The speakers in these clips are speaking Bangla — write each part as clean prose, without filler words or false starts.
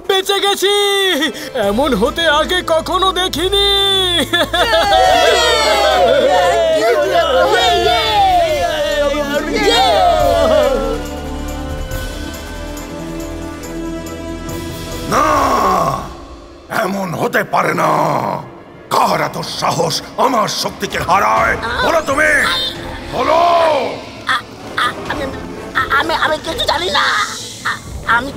বেঁচে গেছি, এমন হতে আগে কখনো দেখিনি। না, এমন হতে পারে না। কার এত সাহস আমার শক্তিকে হারায়? বলো তুমি, বলো। আমি কিছু জানি না। আমি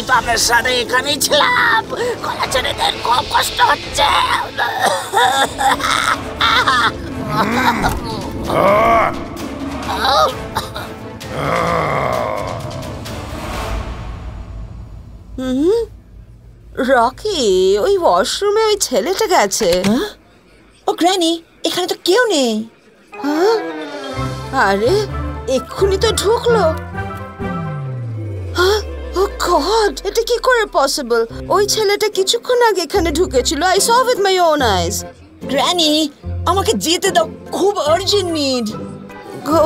তো আপনার সাথে এখানেই ছিলাম। গলা ছেড়ে দেন, খুব কষ্ট হচ্ছে। রকি, ওই ওয়াশরুমে ওই ছেলেটা গেছে। ও গ্র্যানি, এখানে তো কেউ নেই। আরে এক্ষুনি তো ঢুকলো। ও গড, এটা কি করে পসিবল? ওই ছেলেটা কিছুক্ষণ আগে এখানে ঢুকেছিল। I saw with my own eyes. Granny, আমাকে যেতে দাও, খুব আর্জেন্ট নিড। গো।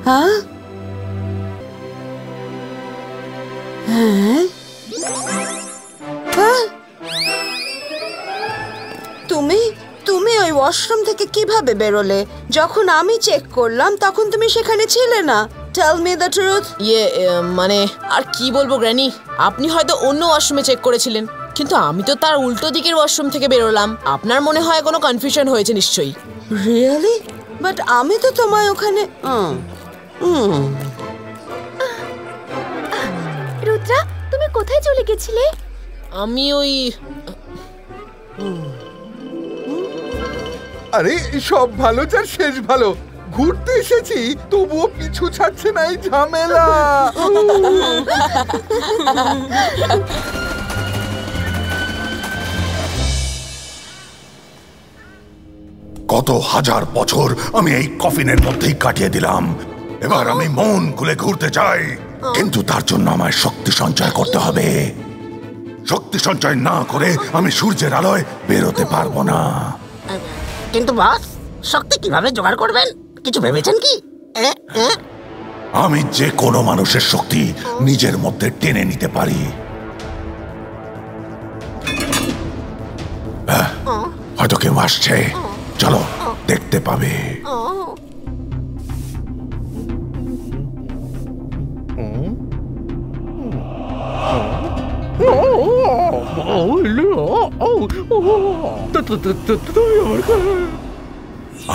হ্যাঁ হ্যাঁ, তুমি ওই ওয়াশরুম থেকে কিভাবে বেরোলে? যখন আমি চেক করলাম তখন তুমি সেখানে ছিলে না। Tell me the truth. মানে আর কি বলবো গ্র্যানি, আপনি হয়তো অন্য ওয়াশরুমে চেক করেছিলেন, কিন্তু আমি তো তার উল্টো দিকের ওয়াশরুম থেকে বেরোলাম। আপনার মনে হয় কোনো কনফিউশন হয়েছে নিশ্চয়ই। রিয়েলি? বাট আমি তো তোমায় ওখানে। রুদ্রা, তুমি কোথায় চলে গেছিলে? আমি ওই আরে সব ভালো যার শেষ ভালো। ঘুরতে এসেছি, তবুও পিছু ছাড়ছে না এই ঝামেলা। কত হাজার বছর আমি এই কফিনের মধ্যেই কাটিয়ে দিলাম। এবার আমি মন খুলে ঘুরতে চাই, কিন্তু তার জন্য আমায় শক্তি সঞ্চয় করতে হবে। শক্তি সঞ্চয় না করে আমি সূর্যের আলোয় বেরোতে পারবো না। কিন্তু বস, শক্তি কিভাবে জোগাড় করবেন? কিছু ভেবেছেন কি? আমি যে কোনো মানুষের শক্তি নিজের মধ্যে টেনে নিতে পারি। হয়তো কেউ আসছে, চলো দেখতে পাবে।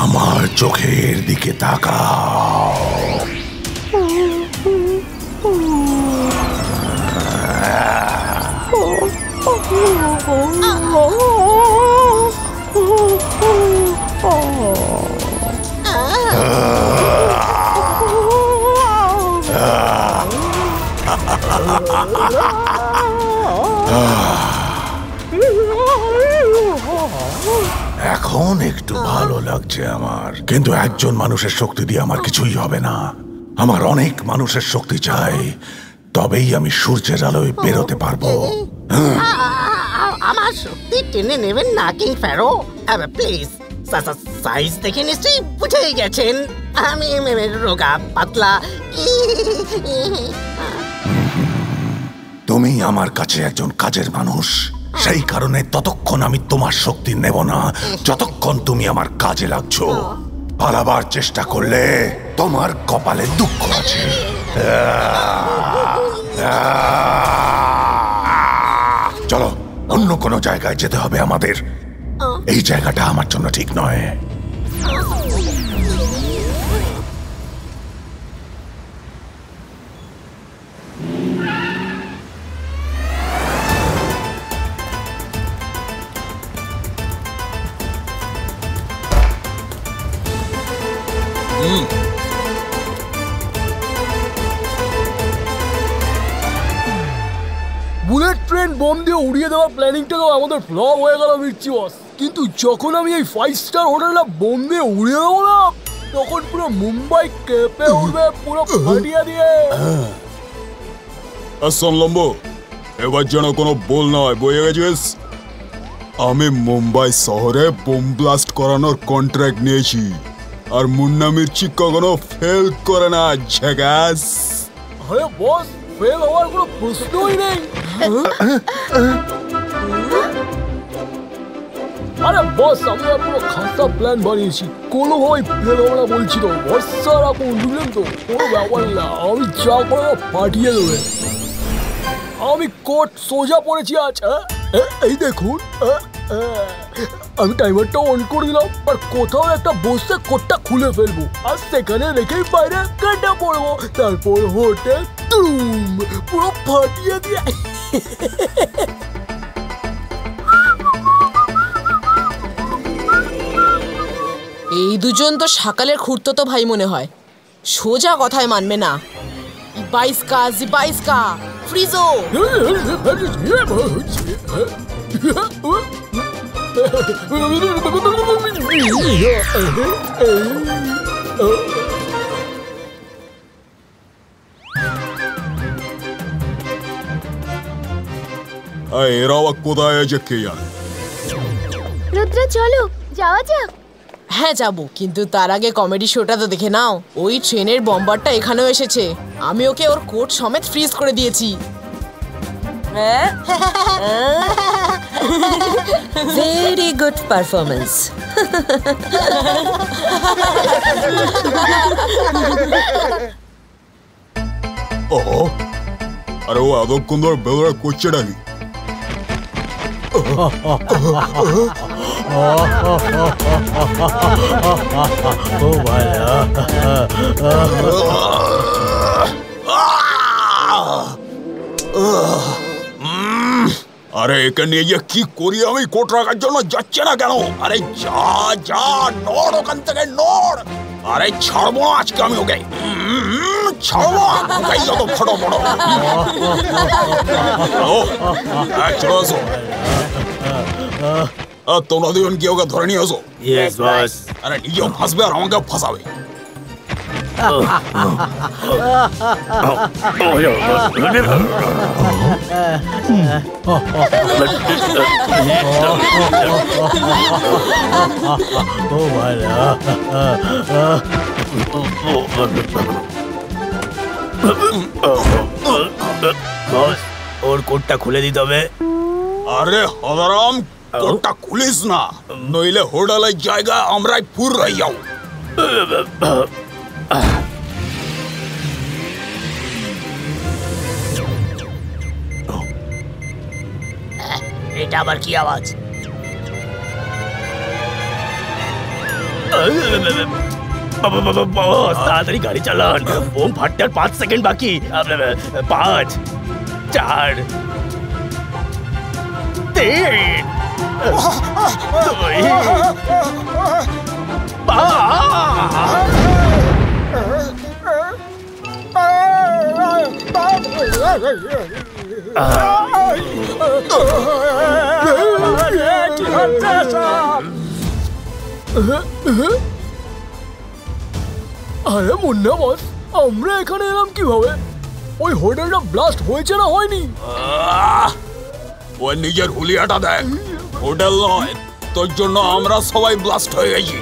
আমার চোখের দিকে তাকাও। এখন একটু ভালো লাগছে আমার, কিন্তু একজন মানুষের শক্তি দিয়ে আমার কিছুই হবে না। আমার অনেক মানুষের শক্তি চাই, তবেই আমি সূর্যের আলোয় বেরোতে পারবো। আমার শক্তি টেনে নেবেন না কিং ফ্যারো, প্লিজ। সাইজ দেখে নিশ্চয়ই বুঝেই গেছেন আমি রোগা পাতলা। তুমি আমার কাছে একজন কাজের মানুষ, সেই কারণে ততক্ষণ আমি তোমার শক্তি নেব না যতক্ষণ তুমি আমার কাজে লাগছো। পালাবার চেষ্টা করলে তোমার কপালে দুঃখ আছে। চলো, অন্য কোনো জায়গায় যেতে হবে আমাদের। এই জায়গাটা আমার জন্য ঠিক নয়। বুলেট ট্রেন বোম দিয়ে উড়িয়ে দেওয়ার প্ল্যানিংটাও আমাদের ফ্লপ হয়ে গেল মির্চি বস। কিন্তু যখন আমি এই 5 স্টার হোটেলটা বোম দিয়ে উড়িয়ে দেবো না, তখন পুরো মুম্বাই কেঁপে উঠবে, পুরো ফাটিয়ে দিয়ে। শোন লম্বু, এবার যেন কোনো বল না হয়, বুঝে গেছিস? আমি মুম্বাই শহরে বোম ব্লাস্ট করানোর কন্ট্রাক্ট নিয়েছি, আর মুন্না মির্চি কখনো ফেল করে না। ঝাকাস। আরে বস, ফেল হওয়ার কোনো প্রশ্নই নেই। আরে বস, আমি আর পুরো খাতা প্ল্যান বানিয়েছি, কোনোভাবেই ফেল হবে না বলছি তো। ভরসা রাখুন, বুঝলেন তো? কোনো ব্যাপার না, আমি যা করে পাঠিয়ে দেবে। আমি কোট সোজা পড়েছি আজ। এই দেখুন, আমি টাইমারটা অন করে দিলাম, আর কোথাও একটা বসে কোটটা খুলে ফেলবো, আর সেখানে রেখেই বাইরে কেটে পড়বো। তারপর হোটেল পুরো ফাটিয়ে দিয়ে। এই দুজন তো সকালের খুঁড়তো ভাই মনে হয়, সোজা কথায় মানবে না। বাইস্কা ফ্রিজো। এরা কোথায় আছে কে জানে? রুদ্রা চলো যাওয়া যাক। হ্যাঁ যাবো, কিন্তু তার আগে কমেডি শোটা তো দেখে নাও। ওই ট্রেনের বম্বারটা এখানেও এসেছে, আমি ওকে ওর কোট সমেত ফ্রিজ করে দিয়েছি। Very good performance. আরে ও এতক্ষণ ধরে বেদরা করছে নাকি? আরে একে নিয়ে যে কি করি আমি? কোট রাখার জন্য যাচ্ছে না কেন? আরে যা যা, নড় ওখান থেকে, নড়। আরে ছাড়বো না আজকে আমি ওকে, ছাড়বো না যত ফটো ফটো। চলে আসো, তোমরা দুজন কি ওকে ধরে নিয়ে আসো। আরে নিজেও ফাঁসবে আর আমাকেও ফাঁসাবে। ওর কোটটা খুলে দিতে হবে। আরে হদারাম, কোটটা খুলিস না, নইলে হোটেলের জায়গা আমরাই পুর রয়ে যাও। এটা আবার কি আওয়াজ? তাড়াতাড়ি গাড়ি চালান, বোম ফাটতে আর 5 সেকেন্ড বাকি। 5 4 3 আরে মুন্না বস, আমরা এখানে এলাম কিভাবে? ওই হোটেলটা ব্লাস্ট হয়েছে না হয়নি? ওই নিজের হুলিয়াটা দেখ, হোটেল নয়, তোর জন্য আমরা সবাই ব্লাস্ট হয়ে গেছি।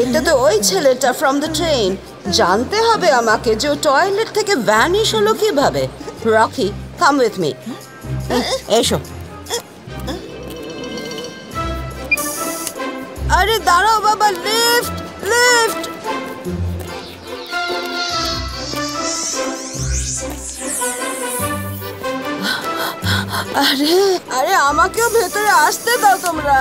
এটা তো ওই ছেলেটা ফ্রম দ্য ট্রেন। জানতে হবে আমাকে যে ও টয়লেট থেকে ভ্যানিশ হলো কিভাবে। Rocky, come with me. এসো। আরে দাঁড়াও বাবা, লিফট লিফট। আরে আরে আমাকেও ভেতরে আসতে দাও তোমরা।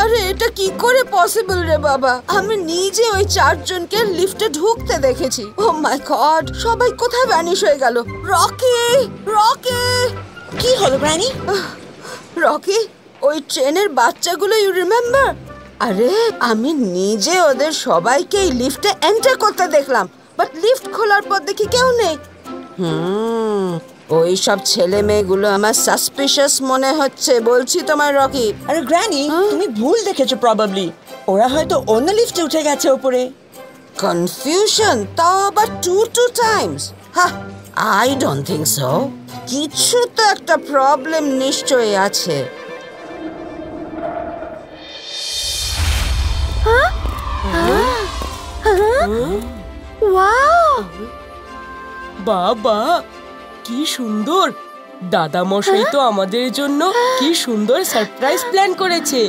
আরে এটা কি করে পসিবল রে বাবা? আমি নিজে ওই 4 জনকে লিফটে ঢুকতে দেখেছি। ও মাই গড, সবাই কোথায় ভ্যানিশ হয়ে গেল? Rocky, Rocky. কি হলো গ্র্যানি? রকি, ওই ট্রেনের বাচ্চাগুলো, ইউ রিমেম্বার? আরে আমি নিজে ওদের সবাইকে এই লিফটে এন্টার করতে দেখলাম, বাট লিফট খোলার পর দেখি কেউ নেই। ওই সব ছেলে মেয়েগুলো আমার সাসপিশিয়াস মনে হচ্ছে, বলছি তোমার রকি। আরে গ্র্যানি, তুমি ভুল দেখেছো প্রবাবলি। ওরা হয়তো অন্য লিফটে উঠে গেছে উপরে। কনফিউশন, তাও আবার 2 টাইমস। হ্যাঁ, আই ডোন্ট থিঙ্ক সো। কিছু তো একটা প্রবলেম নিশ্চয়ই আছে। ওয়াও, বাবা কি সুন্দর! দাদা মশাই তো আমাদের জন্য কি সুন্দর সারপ্রাইজ প্ল্যান করেছে।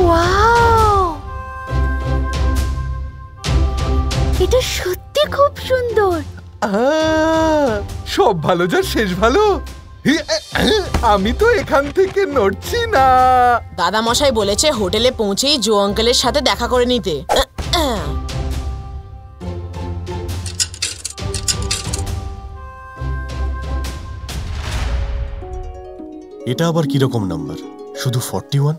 ওয়াও, এটা সত্যি খুব সুন্দর। সব ভালো যার শেষ ভালো। আমি তো এখান থেকে নড়ছি না। দাদা মশাই বলেছে হোটেলে পৌঁছেই জো আঙ্কেলের সাথে দেখা করে নিতে। এটা আবার কিরকম নাম্বার? শুধু 41?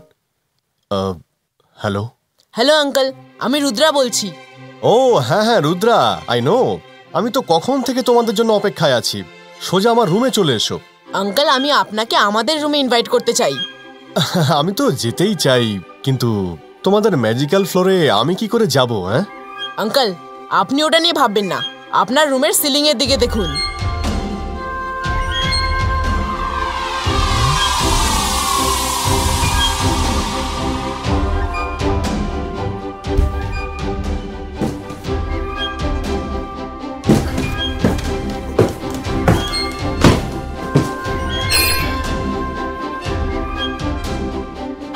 হ্যালো হ্যালো আঙ্কেল, আমি রুদ্রা বলছি। ও হ্যাঁ হ্যাঁ রুদ্রা, আই নো। আমি তো কখন থেকে তোমাদের জন্য অপেক্ষায় আছি। সোজা আমার রুমে চলে এসো। আঙ্কেল, আমি আপনাকে আমাদের রুমে ইনভাইট করতে চাই। আমি তো যেতেই চাই, কিন্তু তোমাদের ম্যাজিক্যাল ফ্লোরে আমি কি করে যাব? হ্যাঁ আঙ্কেল, আপনি ওটা নিয়ে ভাববেন না। আপনার রুমের সিলিং এর দিকে দেখুন।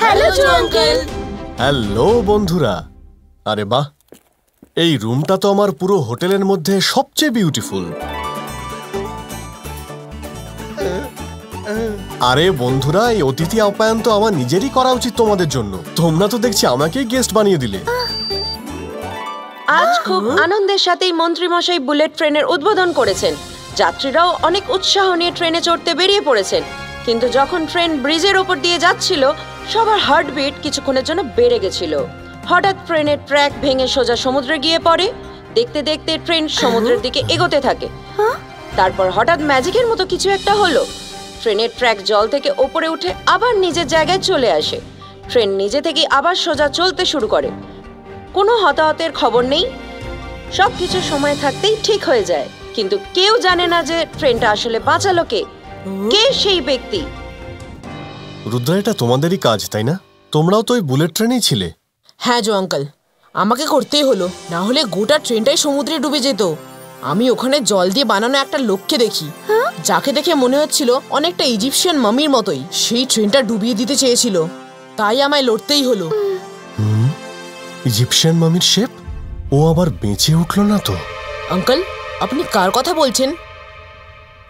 হ্যালো জো আঙ্কেল। হ্যালো বন্ধুরা। আরে বাহ, এই রুমটা তো আমার পুরো হোটেলের মধ্যে সবচেয়ে বিউটিফুল। আরে বন্ধুরা, এই অতিথি আপ্যায়ন তো আমার নিজেরই করা উচিত তোমাদের জন্য। তোমরা তো দেখছি আমাকেই গেস্ট বানিয়ে দিলে। আজ খুব আনন্দের সাথেই মন্ত্রীমশাই বুলেট ট্রেনের উদ্বোধন করেছেন। যাত্রীরাও অনেক উৎসাহ নিয়ে ট্রেনে চড়তে বেরিয়ে পড়েছেন। কিন্তু যখন ট্রেন ব্রিজের ওপর দিয়ে যাচ্ছিল, সবার হার্টবিট কিছুক্ষণের জন্য বেড়ে গেছিল। হঠাৎ ট্রেনের ট্র্যাক ভেঙে সোজা সমুদ্রে গিয়ে পড়ে। দেখতে দেখতে ট্রেন সমুদ্রের দিকে এগোতে থাকে। তারপর হঠাৎ ম্যাজিকের মতো কিছু একটা হলো। ট্রেনের ট্র্যাক জল থেকে ওপরে উঠে আবার নিজের জায়গায় চলে আসে। ট্রেন নিজে থেকে আবার সোজা চলতে শুরু করে। কোনো হতাহতের খবর নেই। সবকিছু সময় থাকতেই ঠিক হয়ে যায়। কিন্তু কেউ জানে না যে ট্রেনটা আসলে বাঁচালো কে, কে সেই ব্যক্তি। রুদ্রা, এটা তোমাদেরই কাজ তাই না? তোমরাও তো ওই বুলেট ট্রেনেই ছিলে। হ্যাঁ জো আঙ্কেল, আমাকে করতেই হলো, না হলে গোটা ট্রেনটাই সমুদ্রে ডুবে যেত। আমি ওখানে জল দিয়ে বানানো একটা লোককে দেখি, যাকে দেখে মনে হচ্ছিল অনেকটা ইজিপশিয়ান মামির মতোই। সেই ট্রেনটা ডুবিয়ে দিতে চেয়েছিল, তাই আমায় লড়তেই হলো। ইজিপশিয়ান মামির শেপ? ও আবার বেঁচে উঠলো না তো? আঙ্কেল, আপনি কার কথা বলছেন?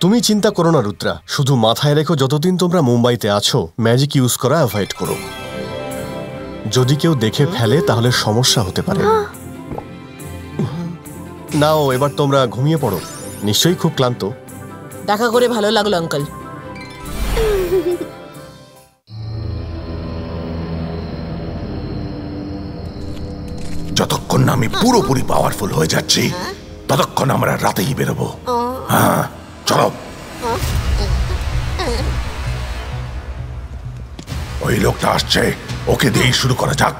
তুমি চিন্তা করো না রুদ্রা, শুধু মাথায় রেখো যতদিন তোমরা মুম্বাইতে আছো ম্যাজিক ইউজ করা অ্যাভয়েড করো। যদি কেউ দেখে ফেলে তাহলে সমস্যা হতে পারে। নাও এবার তোমরা ঘুমিয়ে পড়ো, নিশ্চয়ই খুব ক্লান্ত। দেখা করে ভালো লাগলো আঙ্কেল। যতক্ষণ না আমি পুরোপুরি পাওয়ারফুল হয়ে যাচ্ছি ততক্ষণ আমরা রাতেই বেরোবো। হ্যাঁ চলো। ওই লোকটা আসছে, ওকে দিয়েই শুরু করা যাক।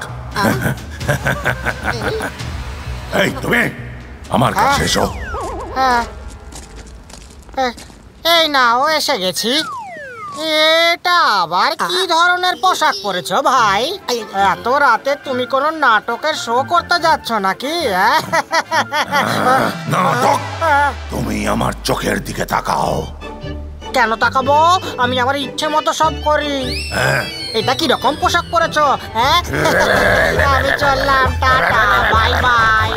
এই তুমি আমার কাছে এসো। এই নাও, এসে গেছি। এটা আবার কি ধরনের পোশাক পরেছো ভাই? এত রাতে তুমি কোনো নাটকের শো করতে যাচ্ছ নাকি? নাটক? তুমি আমার চোখের দিকে তাকাও। কেন তাকাবো? আমি আমার ইচ্ছে মতো সব করি। এটা কি রকম পোশাক পরেছো? হ্যাঁ, আমি চললাম, টাটা, বাই বাই।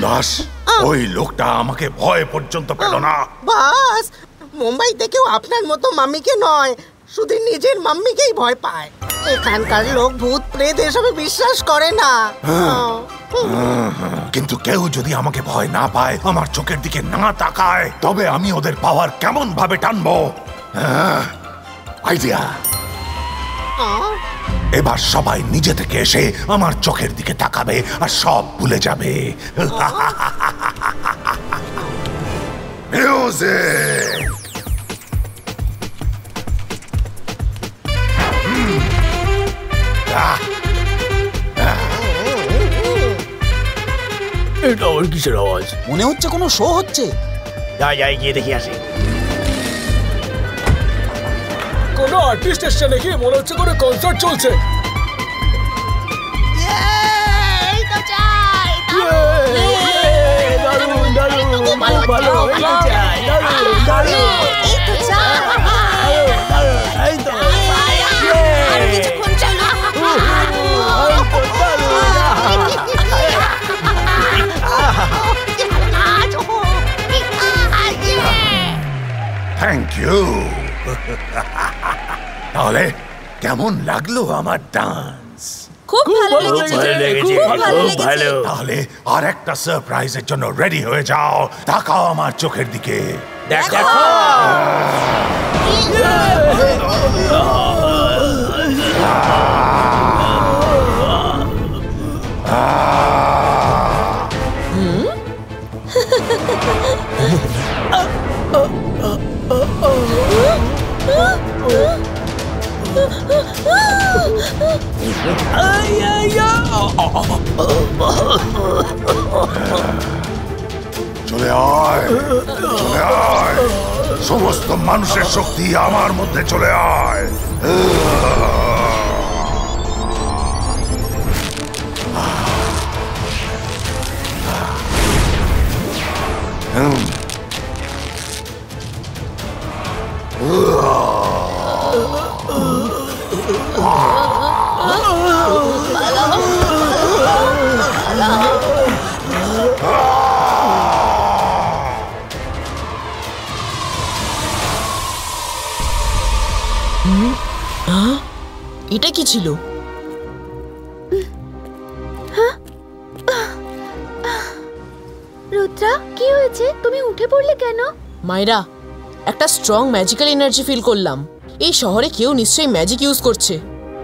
উল্লাস, ওই লোকটা আমাকে ভয় পর্যন্ত পেল না। বাস, মুম্বাইতে কেউ আপনার মতো মাম্মিকে নয়, শুধু নিজের মাম্মিকেই ভয় পায়। এখানকার লোক ভূত প্রেত এসবে বিশ্বাস করে না। কিন্তু কেউ যদি আমাকে ভয় না পায়, আমার চোখের দিকে না তাকায়, তবে আমি ওদের পাওয়ার কেমন ভাবে টানবো। আইডিয়া, এবার সবাই নিজে থেকে এসে আমার চোখের দিকে তাকাবে আর সব ভুলে যাবে। মিউজিক। এটা ওর কিসের আওয়াজ? মনে হচ্ছে কোনো শো হচ্ছে। যাই গিয়ে দেখি আসি। কোনো আর্টিস্ট এসছে নাকি? মনে হচ্ছে কোনো কনসার্ট চলছে। Thank you. তাহলে কেমন লাগলো আমার ডান্স? খুব ভালো লেগেছে, খুব ভালো। তাহলে আর একটা সারপ্রাইজের জন্য রেডি হয়ে যাও। তাকাও আমার চোখের দিকে। দেখো। চলে আয়, চলে আয়, সমস্ত মানুষের শক্তি আমার মধ্যে চলে আয়। এটা কি ছিল? রুদ্রা, কি হয়েছে? তুমি উঠে পড়লে কেন? মাইরা, একটা স্ট্রং ম্যাজিক্যাল এনার্জি ফিল করলাম। এই শহরে কেউ নিশ্চয়ই ম্যাজিক ইউজ করছে,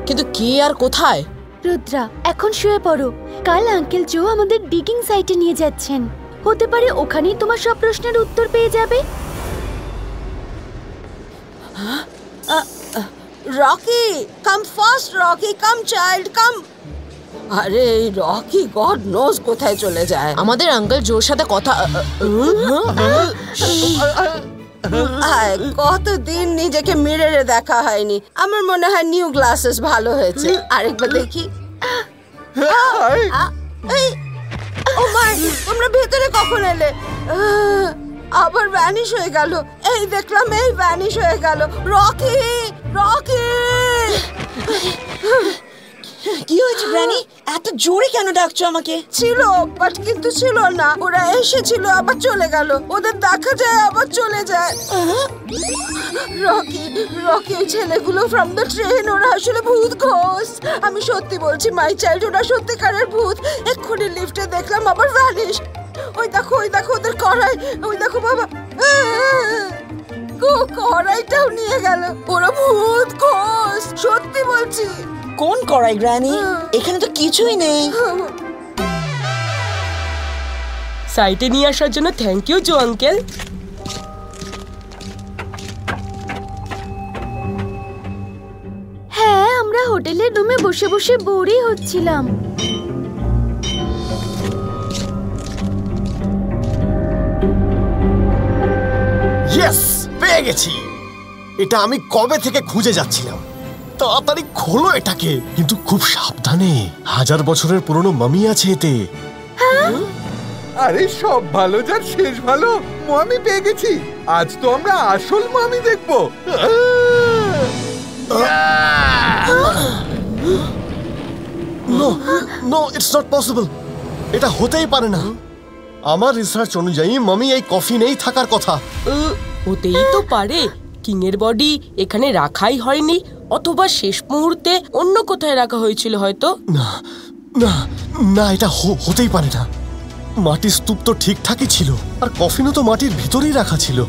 কিন্তু কে আর কোথায়? রুদ্রা, এখন শুয়ে পড়ো। কাল আঙ্কেল জো আমাদের ডিগিং সাইটে নিয়ে যাচ্ছেন। হতে পারে ওখানেই তোমার সব প্রশ্নের উত্তর পেয়ে যাবে। রকি, কাম ফাস্ট রকি, কাম চাইল্ড, কাম। আরে রকি, গড নোজ কোথায় চলে যায়। আমাদের আঙ্কেল জোর সাথে কথা। কতদিন নিজেকে মিররে দেখা হয়নি। আমার মনে হয় নিউ গ্লাসেস ভালো হয়েছে। আরেকবার দেখি। ও মাই, তোমরা ভেতরে কখন এলে? আবার ভ্যানিশ হয়ে গেল। এই দেখলাম, এই ভ্যানিশ হয়ে গেল। রকি, রকি, কি হয়েছে গ্র্যানি? এত জোরে কেন ডাকছো আমাকে? ছিল বাট কিন্তু ছিল না। ওরা এসেছিল আবার চলে গেল। ওদের দেখা যায় আবার চলে যায়। রকি, রকি, ওই ছেলেগুলো ফ্রম দ্য ট্রেন, ওরা আসলে ভূত ঘোস্ট। আমি সত্যি বলছি মাই চাইল্ড, ওরা সত্যিকারের ভূত। এক্ষুনি লিফটে দেখলাম আবার ভ্যানিশ। ওই দেখো, ওই দেখো ওদের কড়াই। ওই দেখো বাবা, কড়াইটাও নিয়ে গেল। ওরা ভূত ঘোস্ট, সত্যি বলছি। কোন কড়াই গ্র্যানি? এখানে তো কিছুই নেই। সাইটে নিয়ে আসার জন্য থ্যাংক ইউ জো আঙ্কেল। হ্যাঁ, আমরা হোটেলের রুমে বসে বসে বোরই হচ্ছিলাম। ইয়েস, পেয়ে গেছি। এটা আমি কবে থেকে খুঁজে যাচ্ছিলাম। তাড়াতাড়ি খোলো এটাকে, কিন্তু খুব সাবধানে। 1000 বছরের পুরনো মামি আছে এতে। আরে সব ভালো যার শেষ ভালো। মামি পেয়ে গেছি। আজ তো আমরা আসল মামি দেখবো। No no, it's not possible. এটা হতেই পারে না। আমার রিসার্চ অনুযায়ী মামি এই কফিনেই থাকার কথা। হতেই তো পারে কিং এর বডি এখানে রাখাই হয়নি, অথবা শেষ মুহূর্তে অন্য কোথায় রাখা হয়েছিল হয়তো। না না না, এটা হতেই পারে না। মাটির স্তূপ তো ঠিকঠাকই ছিল, আর কফিনও তো মাটির ভিতরেই রাখা ছিল।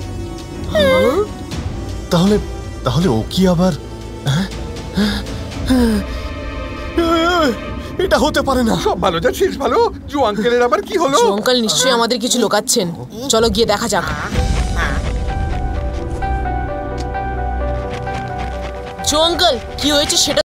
তাহলে তাহলে ও কি আবার? এটা হতে পারে না। সব ভালো যা শেষ ভালো। জো আঙ্কেলের আবার কি হলো? জো আঙ্কেল নিশ্চয়ই আমাদের কিছু লোকাচ্ছেন। চলো গিয়ে দেখা যাক। জো আঙ্কেল, কি হয়েছে সেটা